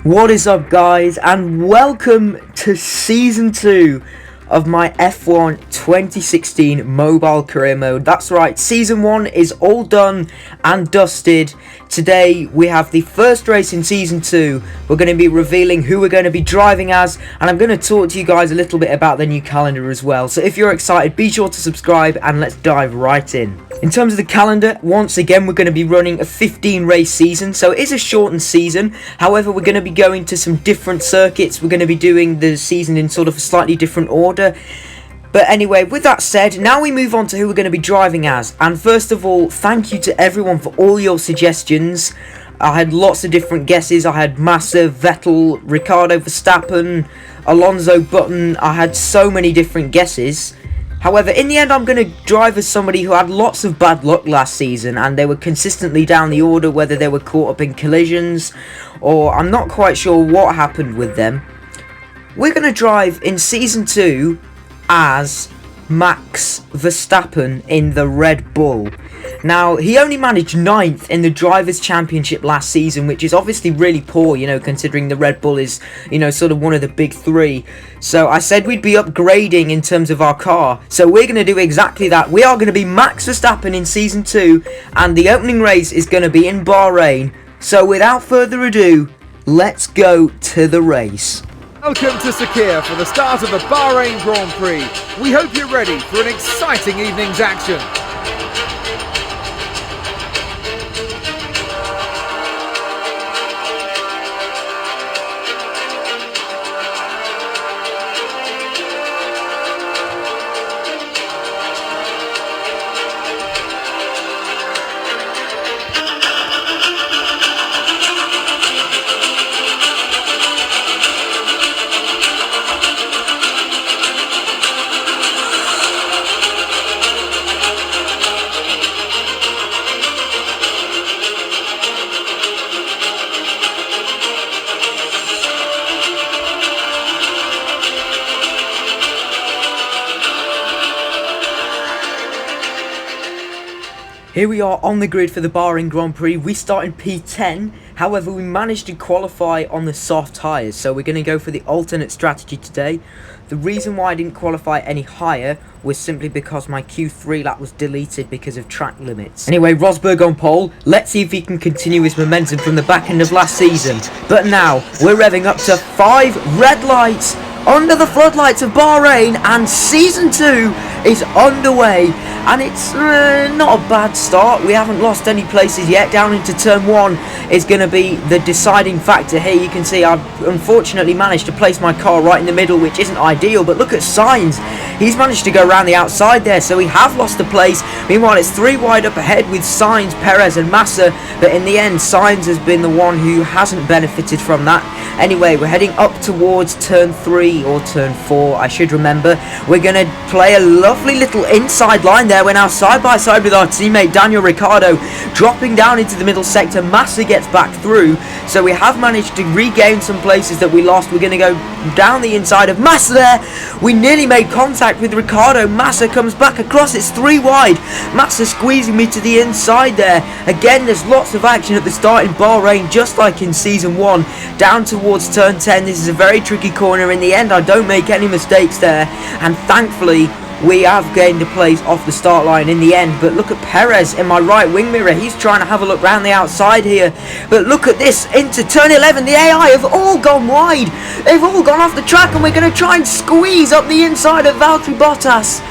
What is up, guys, and welcome to Season 2 of my F1 2016 Mobile Career Mode. That's right, Season 1 is all done and dusted. Today we have the first race in Season 2. We're going to be revealing who we're going to be driving as, and I'm going to talk to you guys a little bit about the new calendar as well. So if you're excited, be sure to subscribe and let's dive right in. In terms of the calendar, once again we're going to be running a 15 race season, so it is a shortened season. However, we're going to be going to some different circuits. We're going to be doing the season in sort of a slightly different order. But anyway, with that said, now we move on to who we're going to be driving as. And first of all, thank you to everyone for all your suggestions. I had lots of different guesses. I had Massa, Vettel, Ricciardo Verstappen, Alonso Button. I had so many different guesses. However, in the end, I'm going to drive as somebody who had lots of bad luck last season, and they were consistently down the order, whether they were caught up in collisions, or I'm not quite sure what happened with them. We're going to drive in Season 2 as Max Verstappen in the Red Bull. Now, he only managed 9th in the Drivers' Championship last season, which is obviously really poor, considering the Red Bull is, sort of one of the big three. So I said we'd be upgrading in terms of our car. So we're going to do exactly that. We are going to be Max Verstappen in Season 2, and the opening race is going to be in Bahrain. So without further ado, let's go to the race. Welcome to Sakir for the start of the Bahrain Grand Prix. We hope you're ready for an exciting evening's action. Here we are on the grid for the Bahrain Grand Prix. We start in P10, however we managed to qualify on the soft tyres, so we're going to go for the alternate strategy today. The reason why I didn't qualify any higher was simply because my Q3 lap was deleted because of track limits. Anyway, Rosberg on pole. Let's see if he can continue his momentum from the back end of last season. But now, we're revving up to 5 red lights under the floodlights of Bahrain, and Season 2 is underway, and it's not a bad start. We haven't lost any places yet. Down into turn 1 is going to be the deciding factor here. You can see I've unfortunately managed to place my car right in the middle, which isn't ideal, but look at Sainz. He's managed to go around the outside there, so we have lost a place. Meanwhile, it's 3 wide up ahead with Sainz, Perez and Massa, but in the end, Sainz has been the one who hasn't benefited from that. Anyway, we're heading up towards turn 3 or turn 4, I should remember. We're going to play a lovely little inside line there. We're now side by side with our teammate Daniel Ricciardo, dropping down into the middle sector. Massa gets back through, so we have managed to regain some places that we lost. We're going to go down the inside of Massa there. We nearly made contact with Ricciardo. Massa comes back across. It's 3 wide. Massa squeezing me to the inside there. Again, there's lots of action at the start in Bahrain, just like in Season 1. Down towards turn 10. This is a very tricky corner. In the end, I don't make any mistakes there, and thankfully we have gained a place off the start line in the end. But look at Perez in my right wing mirror. He's trying to have a look round the outside here. But look at this, into turn 11. The AI have all gone wide. They've all gone off the track, and we're going to try and squeeze up the inside of Valtteri Bottas.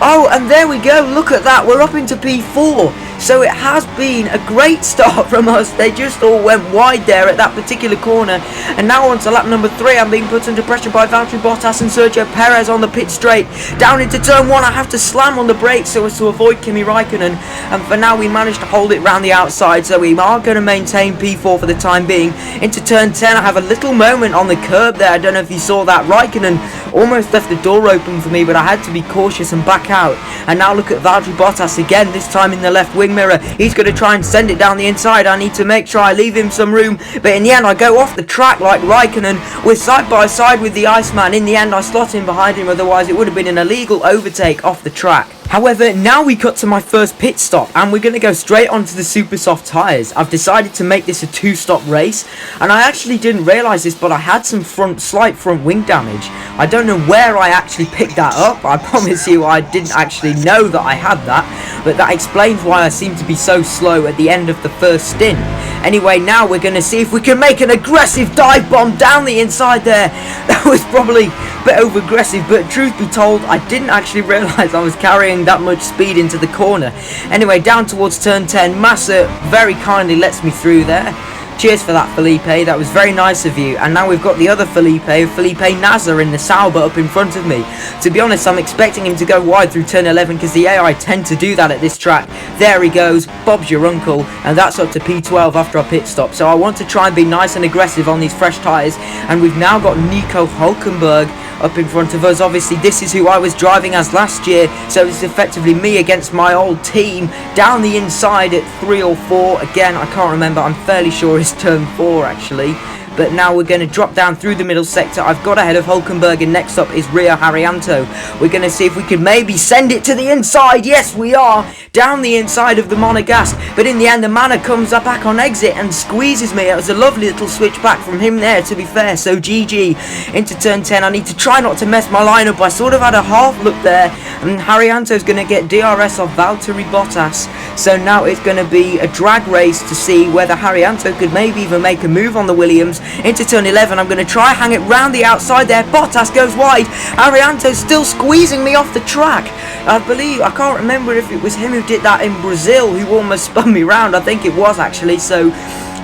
Oh, and there we go. Look at that. We're up into P4. So it has been a great start from us. They just all went wide there at that particular corner. And now on to lap number 3. I'm being put under pressure by Valtteri Bottas and Sergio Perez on the pit straight. Down into turn 1, I have to slam on the brakes so as to avoid Kimi Raikkonen. And for now, we managed to hold it round the outside. So we are going to maintain P4 for the time being. Into turn 10, I have a little moment on the curb there. I don't know if you saw that. Raikkonen almost left the door open for me, but I had to be cautious and back out. And now look at Valtteri Bottas again, this time in the left wing mirror. He's going to try and send it down the inside. I need to make sure I leave him some room, but in the end I go off the track like Raikkonen. We're side by side with the Iceman. In the end I slot in behind him, otherwise it would have been an illegal overtake off the track. However, now we cut to my first pit stop, and we're going to go straight onto the super soft tyres. I've decided to make this a 2-stop race, and I actually didn't realise this, but I had some slight front wing damage. I don't know where I actually picked that up. I promise you I didn't actually know that I had that, but that explains why I seem to be so slow at the end of the first stint. Anyway, now we're going to see if we can make an aggressive dive bomb down the inside there. That was probably a bit over aggressive, but truth be told, I didn't actually realise I was carrying that much speed into the corner. Anyway, down towards turn 10, Massa very kindly lets me through there. Cheers for that, Felipe. That was very nice of you. And now we've got the other Felipe Nasser in the Sauber up in front of me. To be honest, I'm expecting him to go wide through turn 11 because the AI tend to do that at this track. There he goes, Bob's your uncle, and that's up to P12 after our pit stop. So I want to try and be nice and aggressive on these fresh tyres. And we've now got Nico Hülkenberg up in front of us. Obviously, this is who I was driving as last year, so it's effectively me against my old team down the inside at 3 or 4. Again, I can't remember. I'm fairly sure it's turn 4 actually. But now we're going to drop down through the middle sector. I've got ahead of Hülkenberg, and next up is Rio Haryanto. We're going to see if we can maybe send it to the inside. Yes, we are. Down the inside of the Monegasque. But in the end, the Manor comes up back on exit and squeezes me. It was a lovely little switch back from him there, to be fair. So GG into turn 10. I need to try not to mess my line up. I sort of had a half look there. And Haryanto's going to get DRS off Valtteri Bottas. So now it's going to be a drag race to see whether Haryanto could maybe even make a move on the Williams. Into turn 11, I'm going to try hang it round the outside there. Bottas goes wide. Haryanto's still squeezing me off the track. I can't remember if it was him who did that in Brazil, who almost spun me round. I think it was actually. So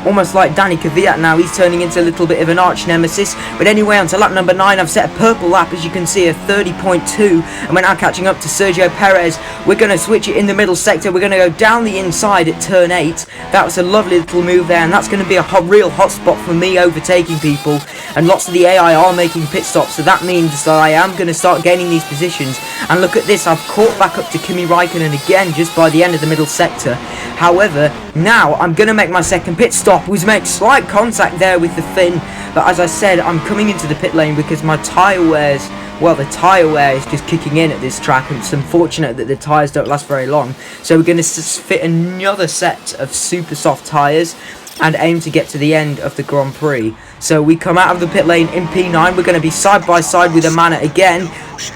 almost like Danny Kvyat now, he's turning into a little bit of an arch nemesis. But anyway, on to lap number 9, I've set a purple lap, as you can see, a 30.2, and we're now catching up to Sergio Perez. We're going to switch it in the middle sector. We're going to go down the inside at turn 8. That was a lovely little move there, and that's going to be a real hot spot for me overtaking people. And lots of the AI are making pit stops, so that means that I am going to start gaining these positions. And look at this, I've caught back up to Kimi Raikkonen again just by the end of the middle sector. However, now I'm going to make my second pit stop. We make slight contact there with the fin, but as I said, I'm coming into the pit lane because my tyre wears, well, the tyre wear is just kicking in at this track, and it's unfortunate that the tyres don't last very long. So we're going to fit another set of super soft tyres and aim to get to the end of the Grand Prix. So we come out of the pit lane in P9. We're going to be side by side with Amana again.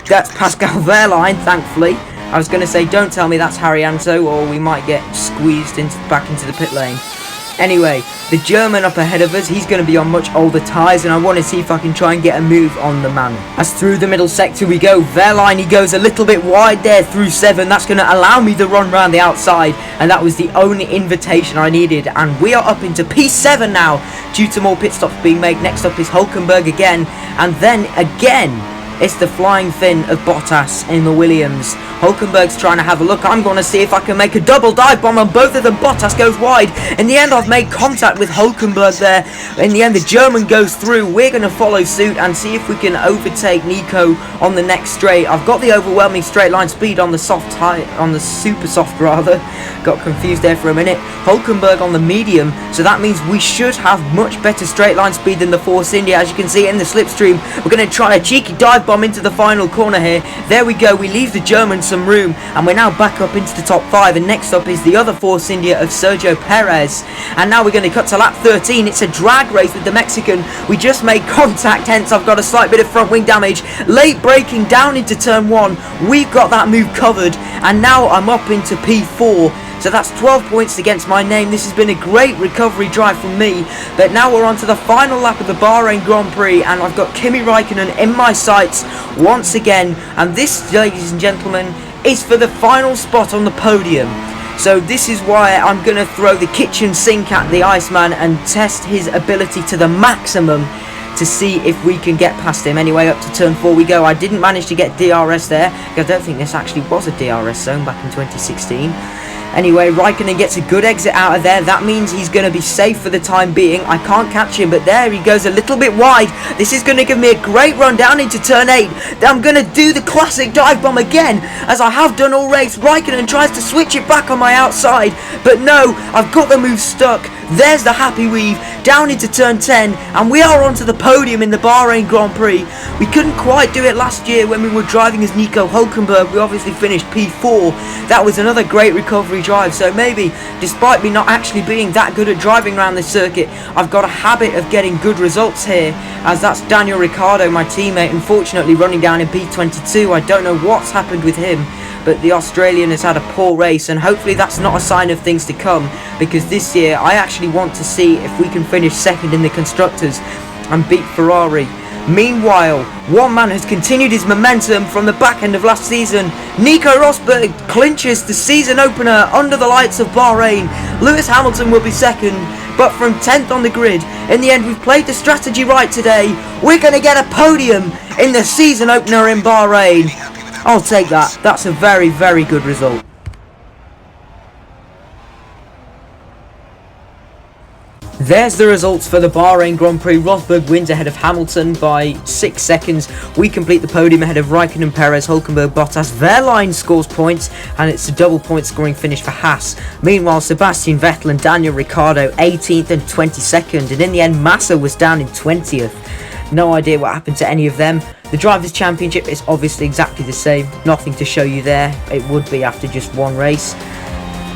That's Pascal Wehrlein, thankfully. I was going to say, don't tell me that's Haryanto, or we might get squeezed back into the pit lane. Anyway, the German up ahead of us, he's going to be on much older tyres, and I want to see if I can try and get a move on the man. As through the middle sector we go, Wehrlein, he goes a little bit wide there through 7. That's going to allow me to run round the outside, and that was the only invitation I needed. And we are up into P7 now, due to more pit stops being made. Next up is Hülkenberg again, and then again, it's the flying fin of Bottas in the Williams. Hülkenberg's trying to have a look. I'm going to see if I can make a double dive bomb on both of them. Bottas goes wide. In the end, I've made contact with Hülkenberg there. In the end, the German goes through. We're going to follow suit and see if we can overtake Nico on the next straight. I've got the overwhelming straight line speed on the soft tyre, on the super soft rather. Got confused there for a minute. Hülkenberg on the medium, so that means we should have much better straight line speed than the Force India. As you can see in the slipstream, we're going to try a cheeky dive bomb into the final corner here. There we go. We leave the Germans some room, and we're now back up into the top 5. And next up is the other Force India of Sergio Perez. And now we're going to cut to lap 13. It's a drag race with the Mexican. We just made contact, hence I've got a slight bit of front wing damage. Late braking down into turn 1. We've got that move covered, and now I'm up into P4. So that's 12 points against my name. This has been a great recovery drive from me. But now we're on to the final lap of the Bahrain Grand Prix, and I've got Kimi Raikkonen in my sights once again. And this, ladies and gentlemen, is for the final spot on the podium. So this is why I'm going to throw the kitchen sink at the Iceman and test his ability to the maximum to see if we can get past him. Anyway, up to turn 4 we go. I didn't manage to get DRS there, because I don't think this actually was a DRS zone back in 2016. Anyway, Raikkonen gets a good exit out of there. That means he's going to be safe for the time being. I can't catch him, but there he goes a little bit wide. This is going to give me a great run down into turn 8. Then I'm going to do the classic dive bomb again, as I have done all race. Raikkonen tries to switch it back on my outside, but no, I've got the move stuck. There's the happy weave down into turn 10, and we are onto the podium in the Bahrain Grand Prix. We couldn't quite do it last year when we were driving as Nico Hulkenberg. We obviously finished P4. That was another great recovery drive, so maybe despite me not actually being that good at driving around this circuit, I've got a habit of getting good results here, as that's Daniel Ricciardo, my teammate, unfortunately running down in P22. I don't know what's happened with him, but the Australian has had a poor race, and hopefully that's not a sign of things to come, because this year I actually want to see if we can finish second in the Constructors and beat Ferrari. Meanwhile, one man has continued his momentum from the back end of last season. Nico Rosberg clinches the season opener under the lights of Bahrain. Lewis Hamilton will be second, but from 10th on the grid. In the end, we've played the strategy right today. We're going to get a podium in the season opener in Bahrain. I'll take that. That's a very, very good result. There's the results for the Bahrain Grand Prix. Rosberg wins ahead of Hamilton by 6 seconds. We complete the podium ahead of Raikkonen, Perez, Hulkenberg, Bottas. Verline scores points, and it's a double point scoring finish for Haas. Meanwhile, Sebastian Vettel and Daniel Ricciardo 18th and 22nd, and in the end Massa was down in 20th. No idea what happened to any of them. The Drivers' Championship is obviously exactly the same. Nothing to show you there. It would be after just one race.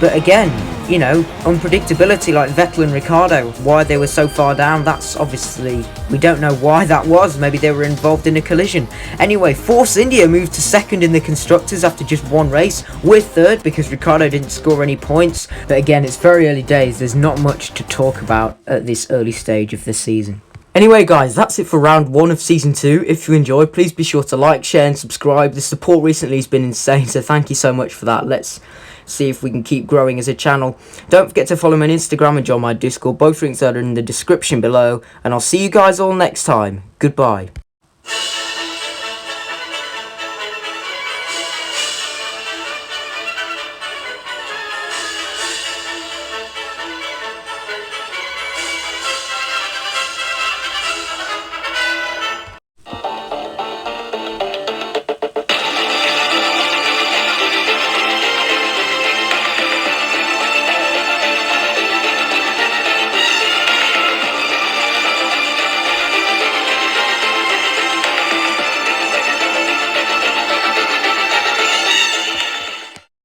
But again, you know, unpredictability like Vettel and Ricciardo, why they were so far down, that's obviously, we don't know why that was. Maybe they were involved in a collision. Anyway, Force India moved to second in the Constructors after just one race. We're third because Ricciardo didn't score any points. But again, it's very early days. There's not much to talk about at this early stage of the season. Anyway guys, that's it for round 1 of season 2. If you enjoyed, please be sure to like, share and subscribe. The support recently has been insane, so thank you so much for that. Let's see if we can keep growing as a channel. Don't forget to follow me on Instagram and join my Discord. Both links are in the description below, and I'll see you guys all next time. Goodbye.